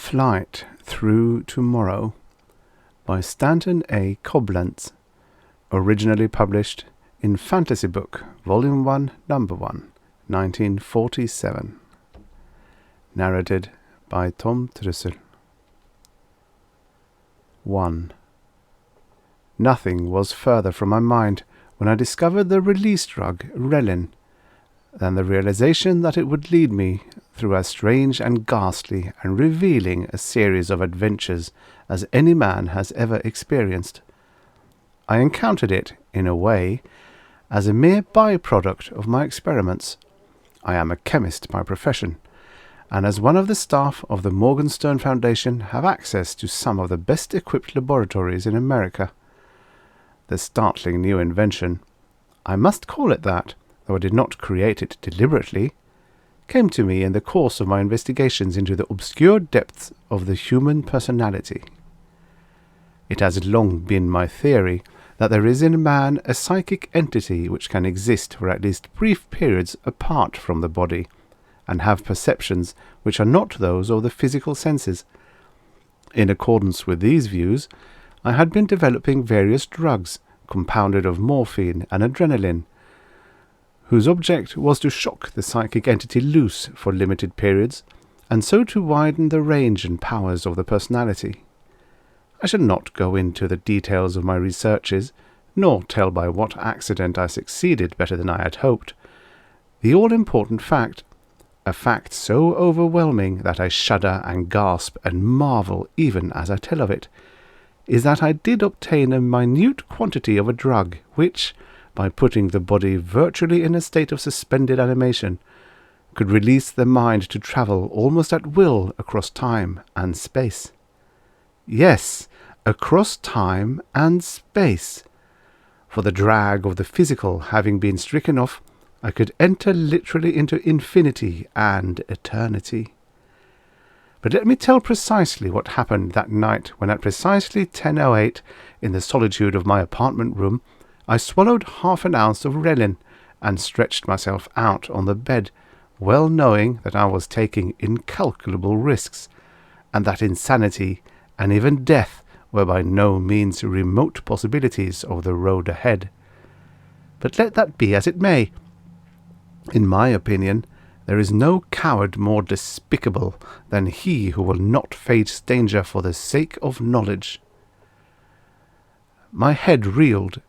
Flight Through Tomorrow by Stanton A. Coblentz, originally published in Fantasy Book, Volume 1, Number 1, 1947. Narrated by Tom Trussel. 1. Nothing was further from my mind when I discovered the release drug, Relin, than the realization that it would lead me through as strange and ghastly and revealing a series of adventures as any man has ever experienced. I encountered it, in a way, as a mere by-product of my experiments. I am a chemist by profession, and as one of the staff of the Morgenstern Foundation have access to some of the best-equipped laboratories in America. The startling new invention, I must call it that, though I did not create it deliberately, came to me in the course of my investigations into the obscure depths of the human personality. It has long been my theory that there is in man a psychic entity which can exist for at least brief periods apart from the body, and have perceptions which are not those of the physical senses. In accordance with these views, I had been developing various drugs, compounded of morphine and adrenaline, whose object was to shock the psychic entity loose for limited periods, and so to widen the range and powers of the personality. I shall not go into the details of my researches, nor tell by what accident I succeeded better than I had hoped. The all-important fact, a fact so overwhelming that I shudder and gasp and marvel even as I tell of it, is that I did obtain a minute quantity of a drug which, by putting the body virtually in a state of suspended animation, could release the mind to travel almost at will across time and space. Yes, across time and space. For the drag of the physical having been stricken off, I could enter literally into infinity and eternity. But let me tell precisely what happened that night when at precisely 10:08, in the solitude of my apartment room, I swallowed half an ounce of Relin and stretched myself out on the bed, well knowing that I was taking incalculable risks, and that insanity and even death were by no means remote possibilities of the road ahead. But let that be as it may. In my opinion, there is no coward more despicable than he who will not face danger for the sake of knowledge. My head reeled,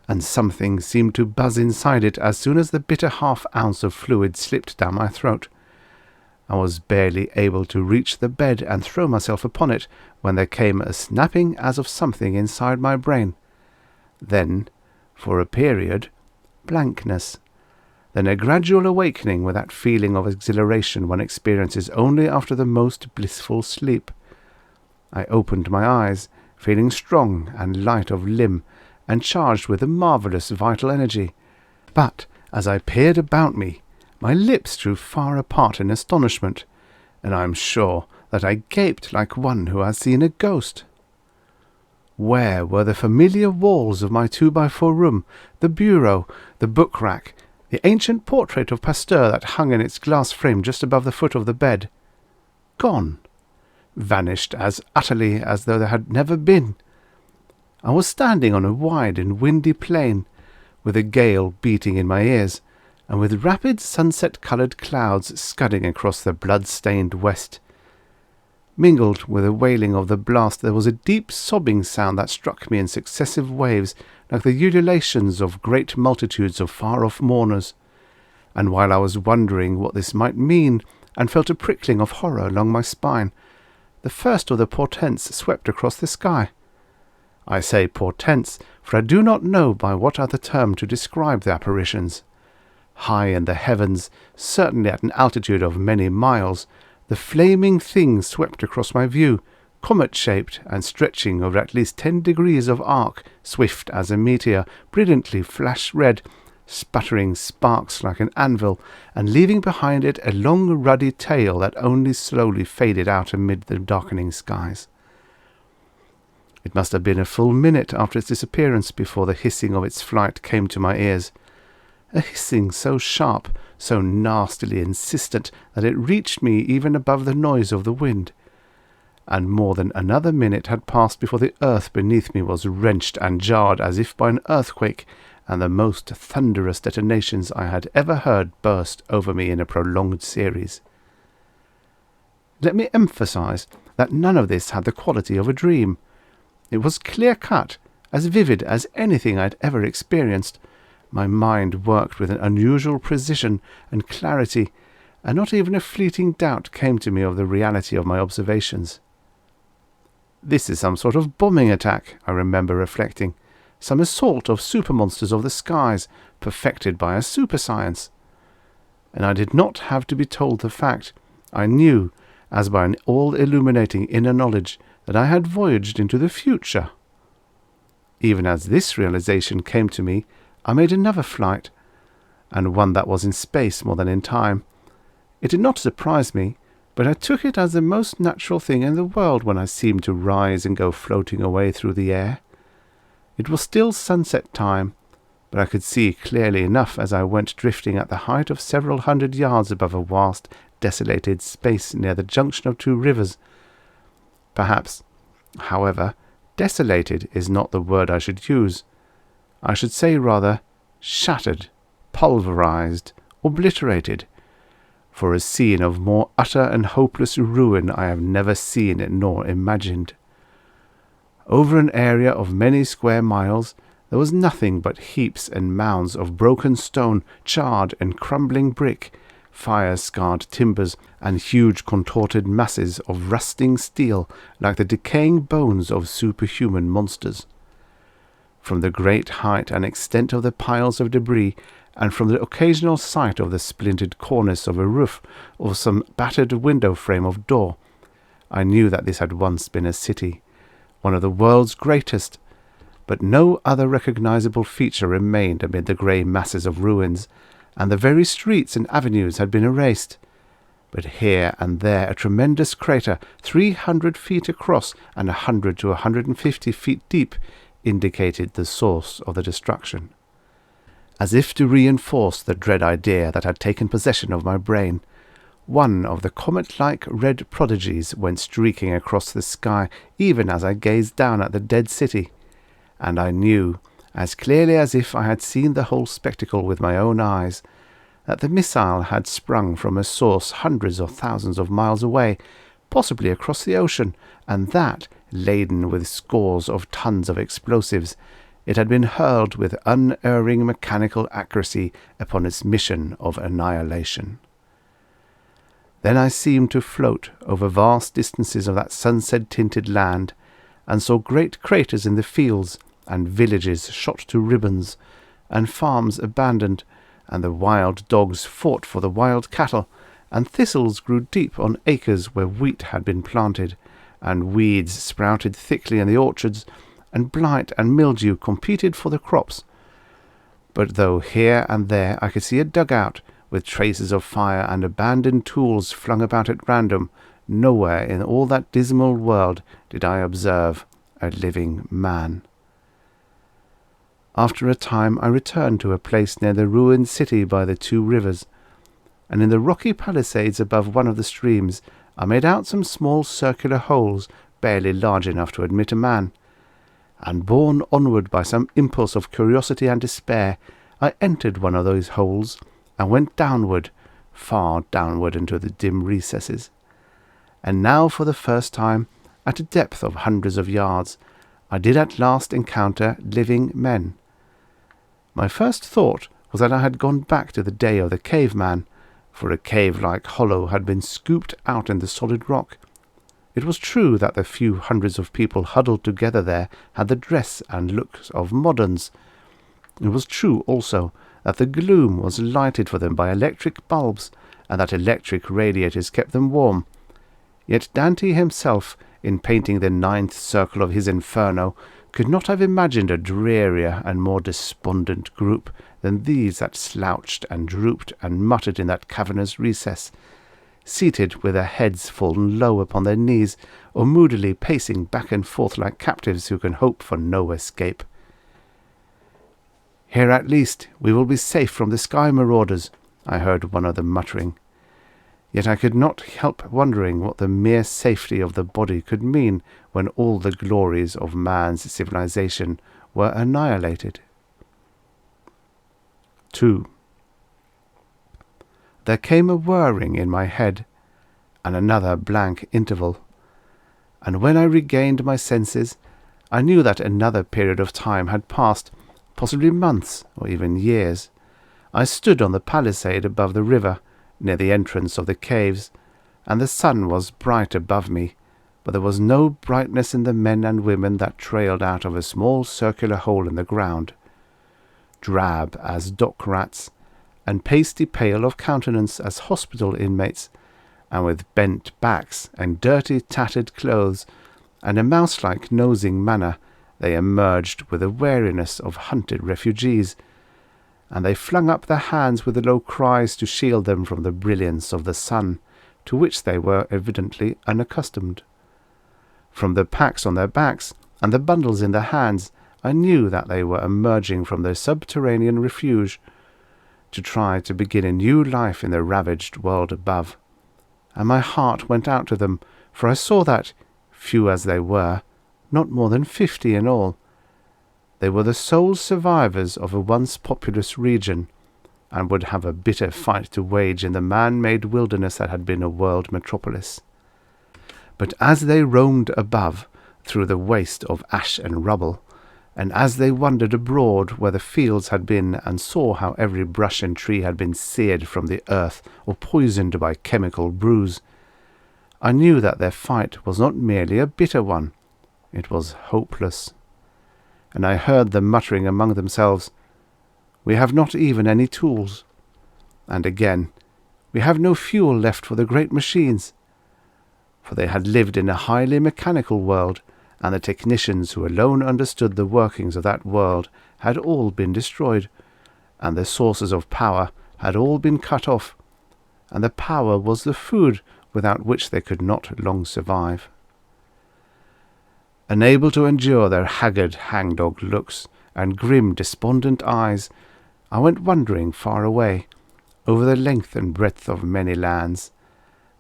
and something seemed to buzz inside it as soon as the bitter half-ounce of fluid slipped down my throat. I was barely able to reach the bed and throw myself upon it when there came a snapping as of something inside my brain. Then, for a period, blankness. Then a gradual awakening with that feeling of exhilaration one experiences only after the most blissful sleep. I opened my eyes, feeling strong and light of limb, and charged with a marvellous vital energy. But, as I peered about me, my lips drew far apart in astonishment, and I am sure that I gaped like one who has seen a ghost. Where were the familiar walls of my 2x4 room, the bureau, the book-rack, the ancient portrait of Pasteur that hung in its glass frame just above the foot of the bed? Gone. Vanished as utterly as though they had never been. I was standing on a wide and windy plain, with a gale beating in my ears, and with rapid sunset-coloured clouds scudding across the blood-stained west. Mingled with the wailing of the blast there was a deep sobbing sound that struck me in successive waves, like the ululations of great multitudes of far-off mourners. And while I was wondering what this might mean, and felt a prickling of horror along my spine, the first of the portents swept across the sky. I say portents, for I do not know by what other term to describe the apparitions. High in the heavens, certainly at an altitude of many miles, the flaming thing swept across my view, comet-shaped and stretching over at least 10 degrees of arc, swift as a meteor, brilliantly flash-red, sputtering sparks like an anvil, and leaving behind it a long ruddy tail that only slowly faded out amid the darkening skies. It must have been a full minute after its disappearance before the hissing of its flight came to my ears. A hissing so sharp, so nastily insistent, that it reached me even above the noise of the wind. and more than another minute had passed before the earth beneath me was wrenched and jarred as if by an earthquake, and the most thunderous detonations I had ever heard burst over me in a prolonged series. Let me emphasize that none of this had the quality of a dream. It was clear-cut, as vivid as anything I had ever experienced. My mind worked with an unusual precision and clarity, and not even a fleeting doubt came to me of the reality of my observations. This is some sort of bombing attack, I remember reflecting, some assault of super-monsters of the skies, perfected by a super-science. And I did not have to be told the fact. I knew, as by an all-illuminating inner knowledge, that I had voyaged into the future. Even as this realization came to me, I made another flight, and one that was in space more than in time. It did not surprise me, but I took it as the most natural thing in the world when I seemed to rise and go floating away through the air. It was still sunset time, but I could see clearly enough as I went drifting at the height of several hundred yards above a vast, desolated space near the junction of two rivers. Perhaps, however, desolated is not the word I should use. I should say rather shattered, pulverized, obliterated, for a scene of more utter and hopeless ruin I have never seen nor imagined. Over an area of many square miles there was nothing but heaps and mounds of broken stone, charred and crumbling brick, fire-scarred timbers, and huge contorted masses of rusting steel like the decaying bones of superhuman monsters. From the great height and extent of the piles of debris, and from the occasional sight of the splintered cornice of a roof or some battered window frame of door, I knew that this had once been a city, one of the world's greatest, but no other recognizable feature remained amid the grey masses of ruins, and the very streets and avenues had been erased. But here and there a tremendous crater, 300 feet across and 100 to 150 feet deep, indicated the source of the destruction. As if to reinforce the dread idea that had taken possession of my brain, one of the comet-like red prodigies went streaking across the sky even as I gazed down at the dead city, and I knew, as clearly as if I had seen the whole spectacle with my own eyes, that the missile had sprung from a source hundreds or thousands of miles away, possibly across the ocean, and that, laden with scores of tons of explosives, it had been hurled with unerring mechanical accuracy upon its mission of annihilation. Then I seemed to float over vast distances of that sunset-tinted land, and saw great craters in the fields, and villages shot to ribbons, and farms abandoned, and the wild dogs fought for the wild cattle, and thistles grew deep on acres where wheat had been planted, and weeds sprouted thickly in the orchards, and blight and mildew competed for the crops. But though here and there I could see a dugout, with traces of fire and abandoned tools flung about at random, nowhere in all that dismal world did I observe a living man. After a time I returned to a place near the ruined city by the two rivers, and in the rocky palisades above one of the streams I made out some small circular holes barely large enough to admit a man, and borne onward by some impulse of curiosity and despair, I entered one of those holes and went downward, far downward into the dim recesses. And now for the first time, at a depth of hundreds of yards, I did at last encounter living men. My first thought was that I had gone back to the day of the caveman, for a cave-like hollow had been scooped out in the solid rock. It was true that the few hundreds of people huddled together there had the dress and looks of moderns. It was true also that the gloom was lighted for them by electric bulbs, and that electric radiators kept them warm. Yet Dante himself, in painting the 9th circle of his Inferno, could not have imagined a drearier and more despondent group than these that slouched and drooped and muttered in that cavernous recess, seated with their heads fallen low upon their knees, or moodily pacing back and forth like captives who can hope for no escape. "Here at least we will be safe from the sky marauders," I heard one of them muttering. Yet I could not help wondering what the mere safety of the body could mean when all the glories of man's civilization were annihilated. 2. There came a whirring in my head, and another blank interval, and when I regained my senses, I knew that another period of time had passed, possibly months or even years. I stood on the palisade above the river, near the entrance of the caves, and the sun was bright above me, but there was no brightness in the men and women that trailed out of a small circular hole in the ground, drab as dock rats, and pasty pale of countenance as hospital inmates, and with bent backs and dirty tattered clothes, and a mouse-like nosing manner, they emerged with the wariness of hunted refugees, and they flung up their hands with low cries to shield them from the brilliance of the sun, to which they were evidently unaccustomed. From the packs on their backs and the bundles in their hands, I knew that they were emerging from their subterranean refuge to try to begin a new life in the ravaged world above. And my heart went out to them, for I saw that, few as they were, not more than 50 in all, they were the sole survivors of a once populous region, and would have a bitter fight to wage in the man-made wilderness that had been a world metropolis. But as they roamed above, through the waste of ash and rubble, and as they wandered abroad where the fields had been, and saw how every brush and tree had been seared from the earth or poisoned by chemical brews, I knew that their fight was not merely a bitter one, it was hopeless. And I heard them muttering among themselves, "We have not even any tools." And again, "We have no fuel left for the great machines." For they had lived in a highly mechanical world, and the technicians who alone understood the workings of that world had all been destroyed, and the sources of power had all been cut off, and the power was the food without which they could not long survive. Unable to endure their haggard hangdog looks and grim despondent eyes, I went wandering far away, over the length and breadth of many lands,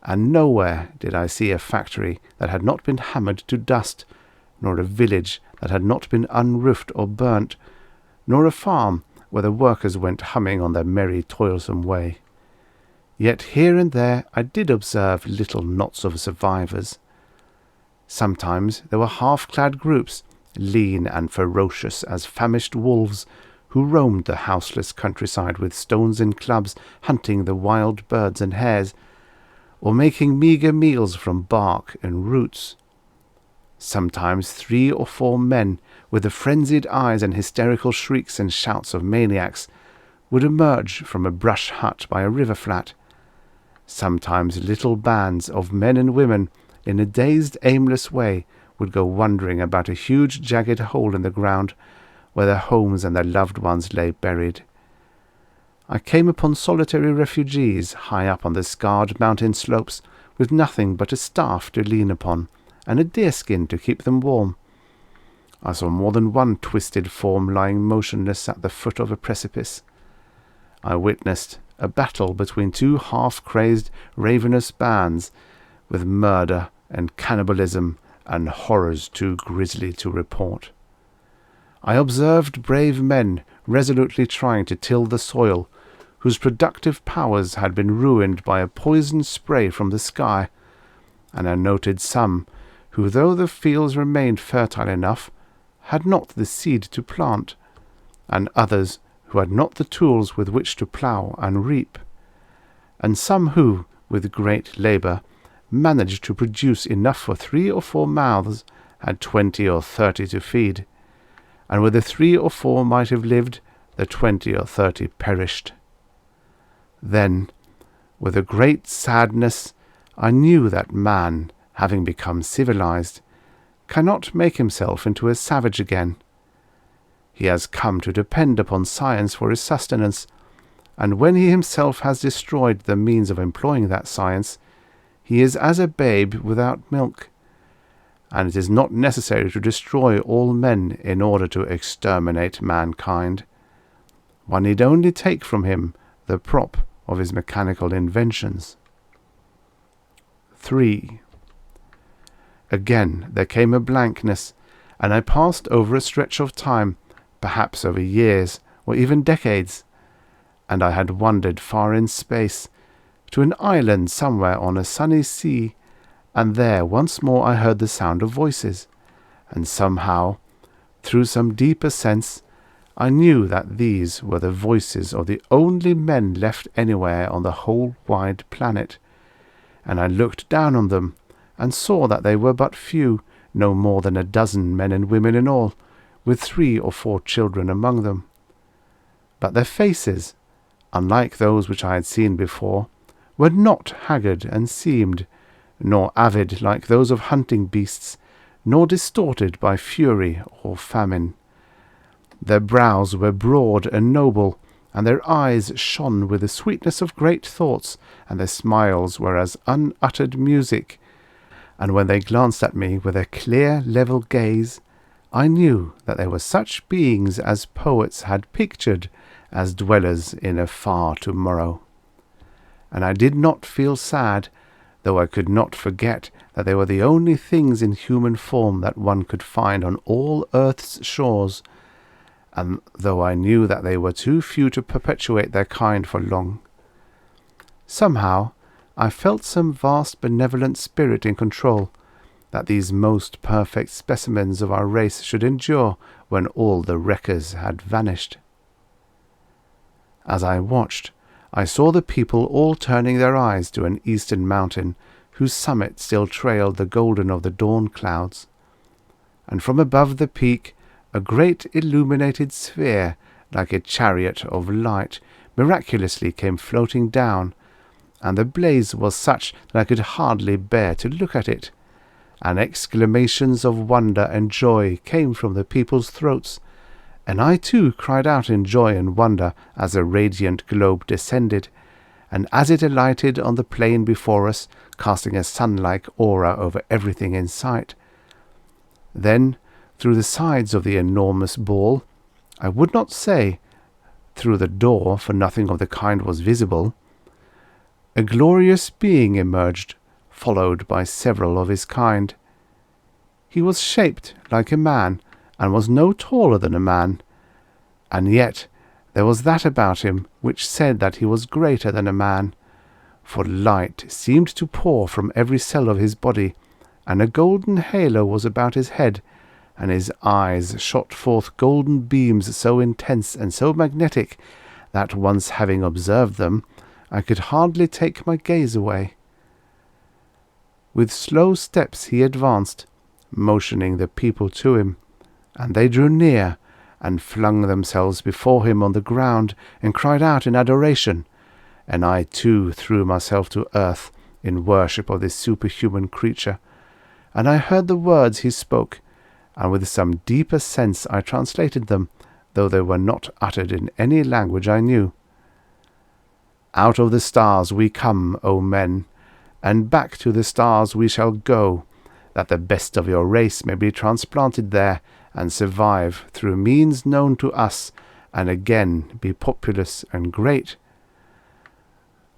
and nowhere did I see a factory that had not been hammered to dust, nor a village that had not been unroofed or burnt, nor a farm where the workers went humming on their merry toilsome way. Yet here and there I did observe little knots of survivors. Sometimes there were half-clad groups, lean and ferocious as famished wolves, who roamed the houseless countryside with stones and clubs, hunting the wild birds and hares, or making meagre meals from bark and roots. Sometimes 3 or 4 men, with the frenzied eyes and hysterical shrieks and shouts of maniacs, would emerge from a brush hut by a river flat. Sometimes little bands of men and women, in a dazed, aimless way, would go wandering about a huge jagged hole in the ground, where their homes and their loved ones lay buried. I came upon solitary refugees high up on the scarred mountain slopes, with nothing but a staff to lean upon, and a deerskin to keep them warm. I saw more than one twisted form lying motionless at the foot of a precipice. I witnessed a battle between 2 half-crazed, ravenous bands, with murder and cannibalism and horrors too grisly to report. I observed brave men resolutely trying to till the soil, whose productive powers had been ruined by a poisoned spray from the sky, and I noted some who, though the fields remained fertile enough, had not the seed to plant, and others who had not the tools with which to plough and reap, and some who, with great labour, managed to produce enough for 3 or 4 mouths, had 20 or 30 to feed, and where the 3 or 4 might have lived, the 20 or 30 perished. Then, with a great sadness, I knew that man, having become civilized, cannot make himself into a savage again. He has come to depend upon science for his sustenance, and when he himself has destroyed the means of employing that science, he is as a babe without milk, and it is not necessary to destroy all men in order to exterminate mankind. One need only take from him the prop of his mechanical inventions. 3. Again there came a blankness, and I passed over a stretch of time, perhaps over years, or even decades, and I had wandered far in space, to an island somewhere on a sunny sea, and there once more I heard the sound of voices, and somehow, through some deeper sense, I knew that these were the voices of the only men left anywhere on the whole wide planet, and I looked down on them, and saw that they were but few, no more than a dozen men and women in all, with 3 or 4 children among them. But their faces, unlike those which I had seen before, were not haggard and seamed, nor avid like those of hunting beasts, nor distorted by fury or famine. Their brows were broad and noble, and their eyes shone with the sweetness of great thoughts, and their smiles were as unuttered music. And when they glanced at me with a clear, level gaze, I knew that they were such beings as poets had pictured as dwellers in a far tomorrow. And I did not feel sad, though I could not forget that they were the only things in human form that one could find on all earth's shores, and though I knew that they were too few to perpetuate their kind for long. Somehow I felt some vast benevolent spirit in control, that these most perfect specimens of our race should endure when all the wreckers had vanished. As I watched, I saw the people all turning their eyes to an eastern mountain, whose summit still trailed the golden of the dawn clouds, and from above the peak a great illuminated sphere, like a chariot of light, miraculously came floating down, and the blaze was such that I could hardly bear to look at it, and exclamations of wonder and joy came from the people's throats, and I too cried out in joy and wonder as the radiant globe descended, and as it alighted on the plain before us, casting a sun-like aura over everything in sight. Then, through the sides of the enormous ball, I would not say through the door, for nothing of the kind was visible, a glorious being emerged, followed by several of his kind. He was shaped like a man, and was no taller than a man, and yet there was that about him which said that he was greater than a man, for light seemed to pour from every cell of his body, and a golden halo was about his head, and his eyes shot forth golden beams so intense and so magnetic that, once having observed them, I could hardly take my gaze away. With slow steps he advanced, motioning the people to him, and they drew near, and flung themselves before him on the ground, and cried out in adoration, and I too threw myself to earth in worship of this superhuman creature, and I heard the words he spoke, and with some deeper sense I translated them, though they were not uttered in any language I knew. Out of the stars we come, O men, and back to the stars we shall go, that the best of your race may be transplanted there, and survive through means known to us, and again be populous and great.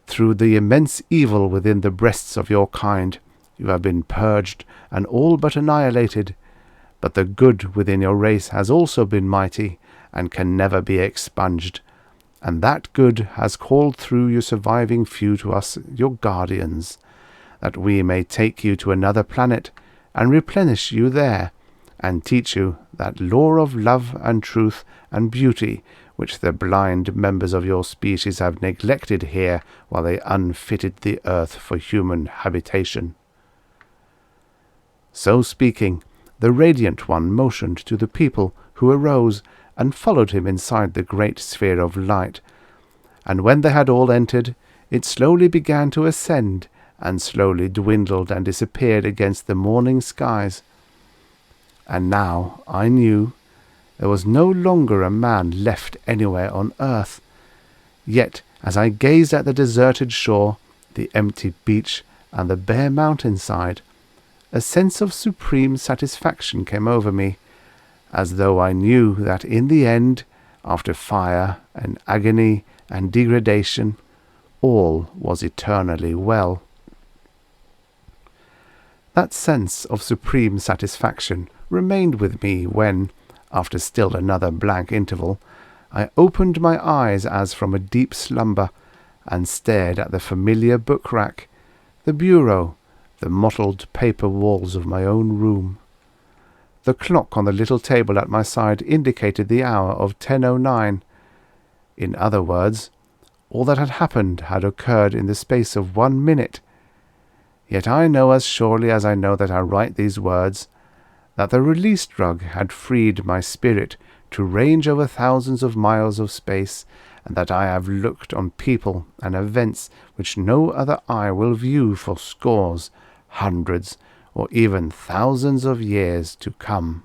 Through the immense evil within the breasts of your kind, you have been purged and all but annihilated, but the good within your race has also been mighty, and can never be expunged, and that good has called through your surviving few to us, your guardians, that we may take you to another planet, and replenish you there, and teach you that lore of love and truth and beauty which the blind members of your species have neglected here while they unfitted the earth for human habitation. So speaking, the Radiant One motioned to the people, who arose and followed him inside the great sphere of light, and when they had all entered, it slowly began to ascend, and slowly dwindled and disappeared against the morning skies. And now I knew there was no longer a man left anywhere on earth. Yet, as I gazed at the deserted shore, the empty beach, and the bare mountainside, a sense of supreme satisfaction came over me, as though I knew that in the end, after fire and agony and degradation, all was eternally well. That sense of supreme satisfaction remained with me when, after still another blank interval, I opened my eyes as from a deep slumber, and stared at the familiar book-rack, the bureau, the mottled paper walls of my own room. The clock on the little table at my side indicated the hour of 10:09. In other words, all that had happened had occurred in the space of 1 minute. Yet I know as surely as I know that I write these words, that the release drug had freed my spirit to range over thousands of miles of space, and that I have looked on people and events which no other eye will view for scores, hundreds, or even thousands of years to come.